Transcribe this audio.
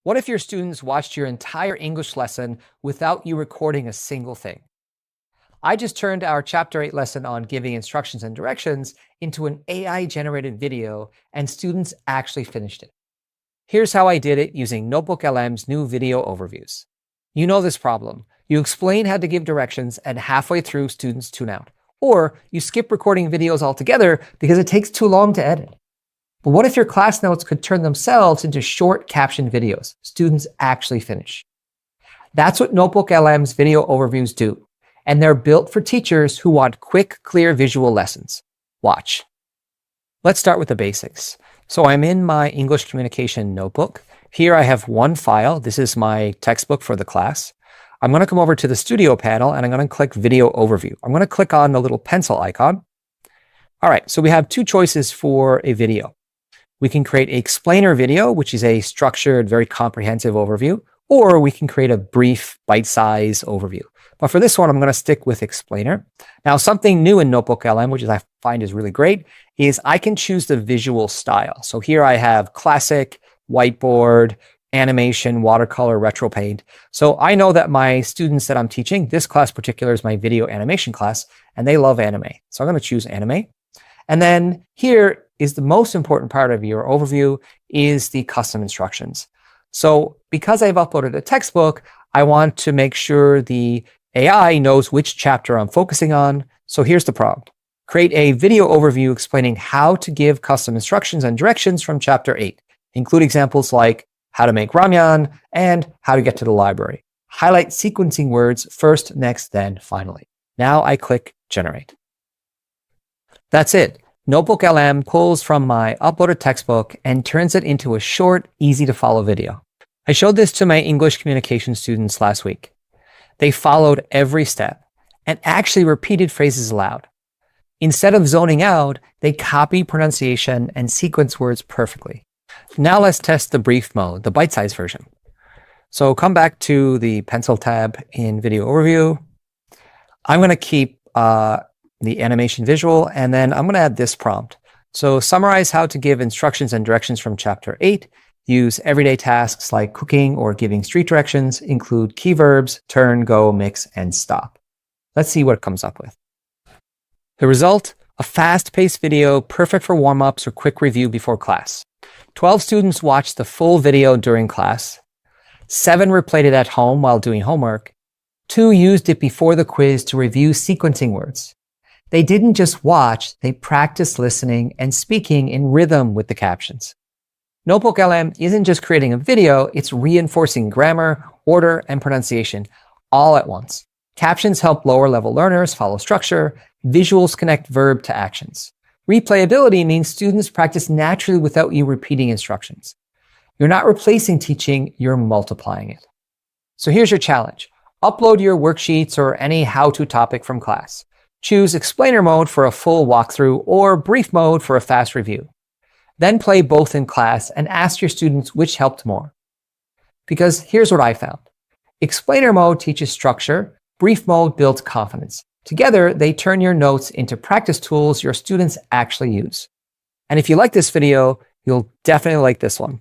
What if your students watched your entire English lesson without you recording a single thing? I just turned our Chapter 8 lesson on giving instructions and directions into an AI-generated video, and students actually finished it. Here's how I did it using NotebookLM's new video overviews. You know this problem. You explain how to give directions, and halfway through, students tune out. Or you skip recording videos altogether because it takes too long to edit. But what if your class notes could turn themselves into short captioned videos students actually finish? That's what NotebookLM's video overviews do. And they're built for teachers who want quick, clear visual lessons. Watch. Let's start with the basics. So I'm in my English communication notebook. Here I have one file. This is my textbook for the class. I'm going to come over to the Studio panel and I'm going to click Video Overview. I'm going to click on the little pencil icon. All right, so we have two choices for a video. We can create an explainer video, which is a structured, very comprehensive overview, or we can create a brief, bite-sized overview. But for this one, I'm going to stick with explainer. Now, something new in NotebookLM, which I find is really great, is I can choose the visual style. So here I have classic, whiteboard, animation, watercolor, retro paint. So I know that my students that I'm teaching, this class particular is my video animation class, and they love anime. So I'm going to choose anime. And then here is the most important part of your overview is the custom instructions. So because I've uploaded a textbook, I want to make sure the AI knows which chapter I'm focusing on. So here's the prompt. Create a video overview explaining how to give custom instructions and directions from Chapter 8. Include examples like how to make ramyeon and how to get to the library. Highlight sequencing words first, next, then, finally. Now I click Generate. That's it. NotebookLM pulls from my uploaded textbook and turns it into a short, easy to follow video. I showed this to my English communication students last week. They followed every step and actually repeated phrases aloud. Instead of zoning out, they copy pronunciation and sequence words perfectly. Now let's test the brief mode, the bite-sized version. So come back to the pencil tab in Video Overview. I'm going to keep the animation visual, and then I'm going to add this prompt. So summarize how to give instructions and directions from Chapter 8. Use everyday tasks like cooking or giving street directions. Include key verbs, turn, go, mix, and stop. Let's see what it comes up with. The result, a fast-paced video perfect for warm-ups or quick review before class. 12 students watched the full video during class. 7 replayed it at home while doing homework. 2 used it before the quiz to review sequencing words. They didn't just watch, they practiced listening and speaking in rhythm with the captions. NotebookLM isn't just creating a video, it's reinforcing grammar, order, and pronunciation all at once. Captions help lower-level learners follow structure. Visuals connect verb to actions. Replayability means students practice naturally without you repeating instructions. You're not replacing teaching, you're multiplying it. So here's your challenge. Upload your worksheets or any how-to topic from class. Choose explainer mode for a full walkthrough or brief mode for a fast review. Then play both in class and ask your students which helped more. Because here's what I found. Explainer mode teaches structure, brief mode builds confidence. Together, they turn your notes into practice tools your students actually use. And if you like this video, you'll definitely like this one.